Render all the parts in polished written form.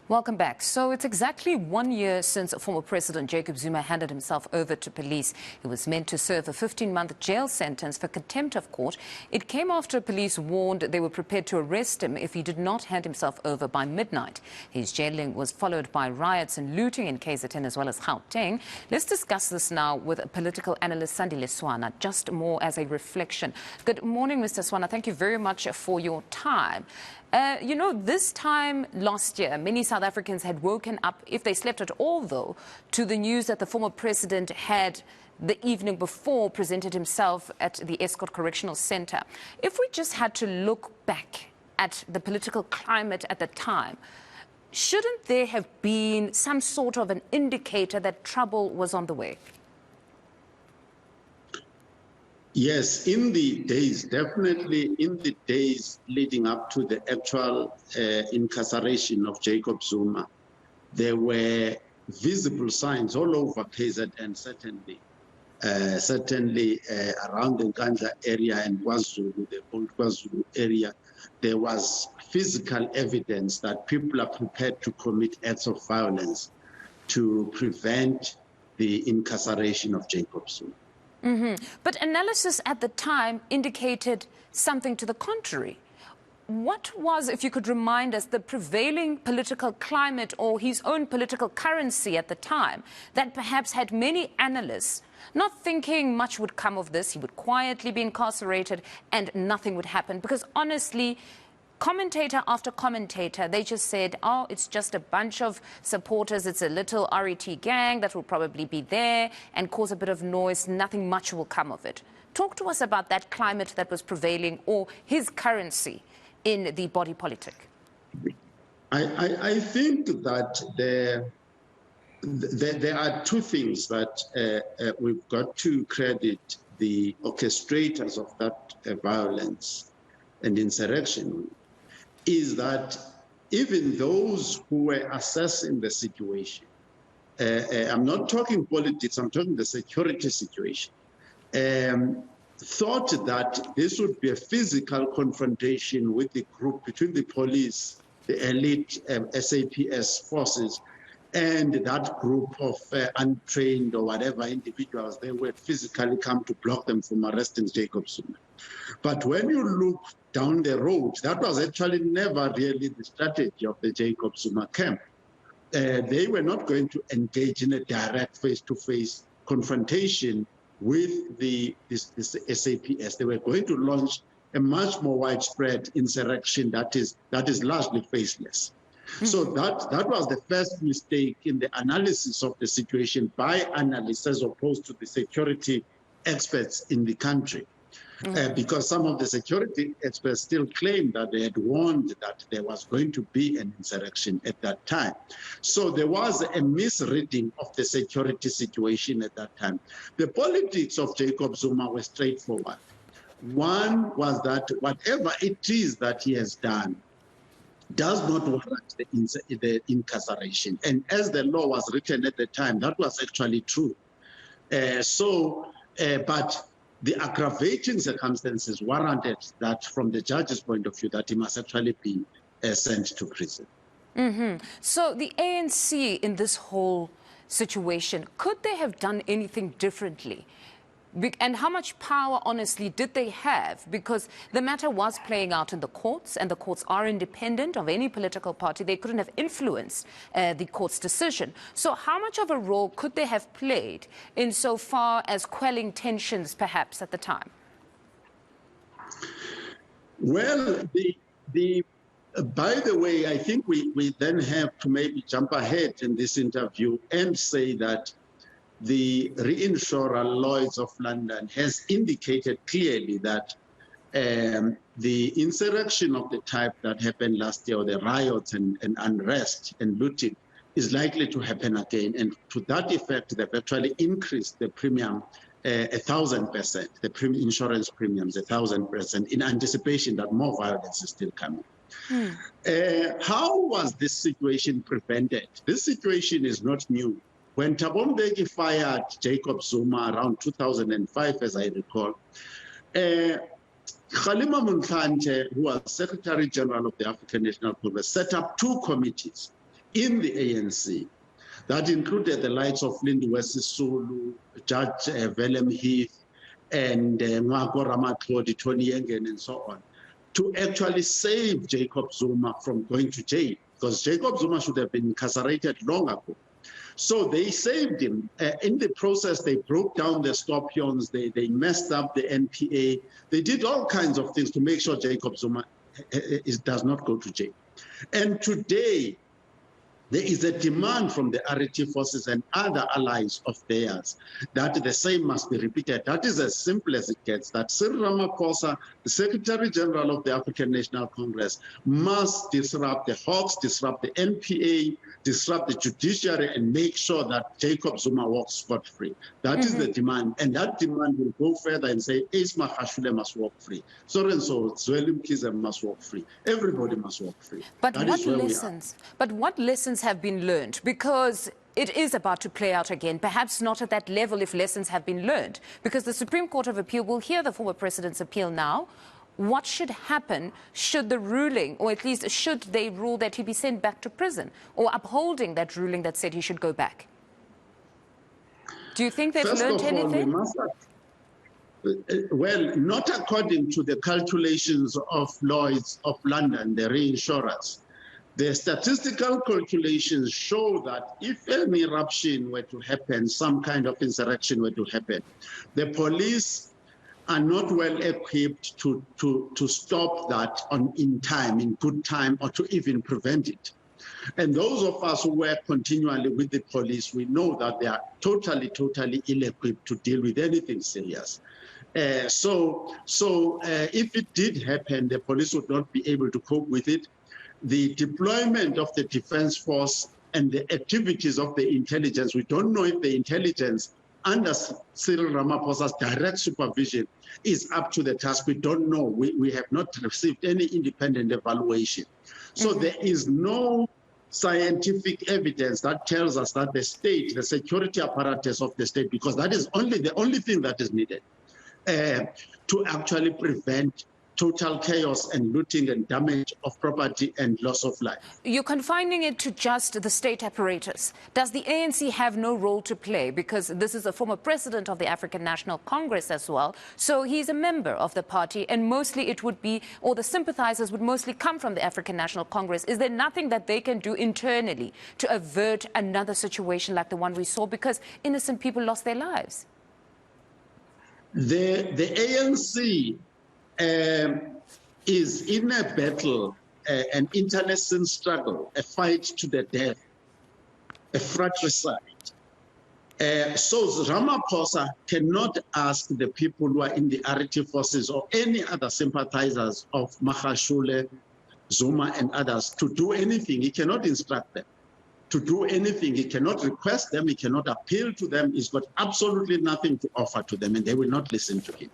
Welcome back. So it's exactly 1 year since former President Jacob Zuma handed himself over to police. He was meant to serve a 15-month jail sentence for contempt of court. It came after police warned they were prepared to arrest him if he did not hand himself over by midnight. His jailing was followed by riots and looting in KZN as well as Gauteng. Let's discuss this now with political analyst Sandile Swana, just more as a reflection. Good morning, Mr. Swana. Thank you very much for your time. This time last year, many South Africans had woken up, if they slept at all, though, to the news that the former president had, the evening before, presented himself at the Escort Correctional Centre. If we just had to look back at the political climate at the time, shouldn't there have been some sort of an indicator that trouble was on the way? Yes, in the days, definitely in the days leading up to the actual incarceration of Jacob Zuma, there were visible signs all over KZN, certainly around the Nkandla area and KwaZulu, the old KwaZulu area. There was physical evidence that people are prepared to commit acts of violence to prevent the incarceration of Jacob Zuma. But analysis at the time indicated something to the contrary. What was, if you could remind us, the prevailing political climate or his own political currency at the time that perhaps had many analysts not thinking much would come of this? He would quietly be incarcerated and nothing would happen, because honestly, commentator after commentator, they just said, oh, it's just a bunch of supporters, it's a little RET gang that will probably be there and cause a bit of noise, nothing much will come of it. Talk to us about that climate that was prevailing, or his currency in the body politic. I think that there are two things that we've got to credit the orchestrators of that violence and insurrection, is that even those who were assessing the situation, I'm not talking politics, I'm talking the security situation, thought that this would be a physical confrontation with the group between the police, the elite SAPS forces, and that group of untrained or whatever individuals, they would physically come to block them from arresting Jacob Zuma. But when you look down the road, that was actually never really the strategy of the Jacob Zuma camp. They were not going to engage in a direct face-to-face confrontation with this SAPS. They were going to launch a much more widespread insurrection that is largely faceless. So that was the first mistake in the analysis of the situation by analysts as opposed to the security experts in the country. Because some of the security experts still claim that they had warned that there was going to be an insurrection at that time. So there was a misreading of the security situation at that time. The politics of Jacob Zuma were straightforward. One was that whatever it is that he has done does not warrant the incarceration. And as the law was written at the time, that was actually true. But the aggravating circumstances warranted that, from the judge's point of view, that he must actually be sent to prison. So the ANC in this whole situation, could they have done anything differently? And how much power, honestly, did they have? Because the matter was playing out in the courts, and the courts are independent of any political party. They couldn't have influenced the court's decision. So how much of a role could they have played insofar as quelling tensions, perhaps, at the time? Well, by the way, I think we then have to maybe jump ahead in this interview and say that the reinsurer Lloyd's of London has indicated clearly that the insurrection of the type that happened last year, or the riots and unrest and looting, is likely to happen again. And to that effect, they've actually increased the premium 1,000%, the insurance premiums 1,000%, in anticipation that more violence is still coming. How was this situation prevented? This situation is not new. When Thabo Mbeki fired Jacob Zuma around 2005, as I recall, Kgalema Motlanthe, who was Secretary General of the African National Congress, set up two committees in the ANC. That included the likes of Lindiwe Sisulu, Judge Willem Heath, and Ngwako Ramatlhodi, Tony Yengen, and so on, to actually save Jacob Zuma from going to jail, because Jacob Zuma should have been incarcerated long ago. So they saved him. In the process, they broke down the scorpions, they messed up the NPA, they did all kinds of things to make sure Jacob Zuma does not go to jail. And today, there is a demand from the RT forces and other allies of theirs that the same must be repeated. That is as simple as it gets, that Cyril Ramaphosa, the Secretary General of the African National Congress, must disrupt the Hawks, disrupt the NPA, disrupt the judiciary, and make sure that Jacob Zuma walks scot-free. That is the demand. And that demand will go further and say, Ace Magashule must walk free. So-and-so, Zweli Mkhize must walk free. Everybody must walk free. But what lessons have been learned? Because it is about to play out again, perhaps not at that level if lessons have been learned, because the Supreme Court of Appeal will hear the former president's appeal now. What should happen should the ruling, or at least should they rule that he be sent back to prison, or upholding that ruling that said he should go back? Do you think they've learned anything? Well, not according to the calculations of Lloyd's of London, the reinsurers. The statistical calculations show that if an eruption were to happen, some kind of insurrection were to happen, the police are not well equipped to stop that in time, in good time, or to even prevent it. And those of us who work continually with the police, we know that they are totally ill-equipped to deal with anything serious. So if it did happen, the police would not be able to cope with it. The deployment of the defense force and the activities of the intelligence, we don't know if the intelligence under Cyril Ramaphosa's direct supervision is up to the task. We don't know. We have not received any independent evaluation. So there is no scientific evidence that tells us that the state, the security apparatus of the state, because that is the only thing that is needed to actually prevent total chaos and looting and damage of property and loss of life. You're confining it to just the state apparatus. Does the ANC have no role to play? Because this is a former president of the African National Congress as well. So he's a member of the party, and mostly it would be, or the sympathizers would mostly come from the African National Congress. Is there nothing that they can do internally to avert another situation like the one we saw? Because innocent people lost their lives. The ANC is in a battle, an internecine struggle, a fight to the death, a fratricide. So Ramaphosa cannot ask the people who are in the RT forces or any other sympathizers of Magashule, Zuma and others to do anything. He cannot instruct them to do anything. He cannot request them. He cannot appeal to them. He's got absolutely nothing to offer to them, and they will not listen to him.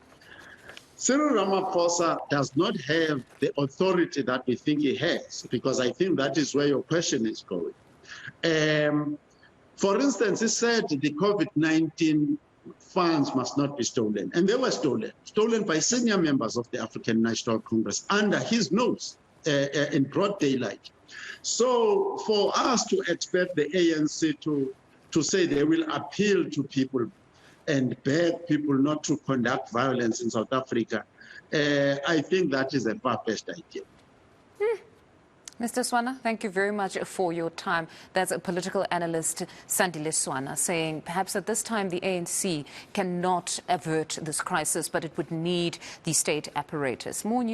Cyril Ramaphosa does not have the authority that we think he has, because I think that is where your question is going. For instance, he said the COVID-19 funds must not be stolen, and they were stolen by senior members of the African National Congress under his nose in broad daylight. So for us to expect the ANC to say they will appeal to people and beg people not to conduct violence in South Africa, I think that is a far-fetched idea. Mr. Swana, thank you very much for your time. That's a political analyst, Sandile Swana, saying perhaps at this time the ANC cannot avert this crisis, but it would need the state apparatus. More news.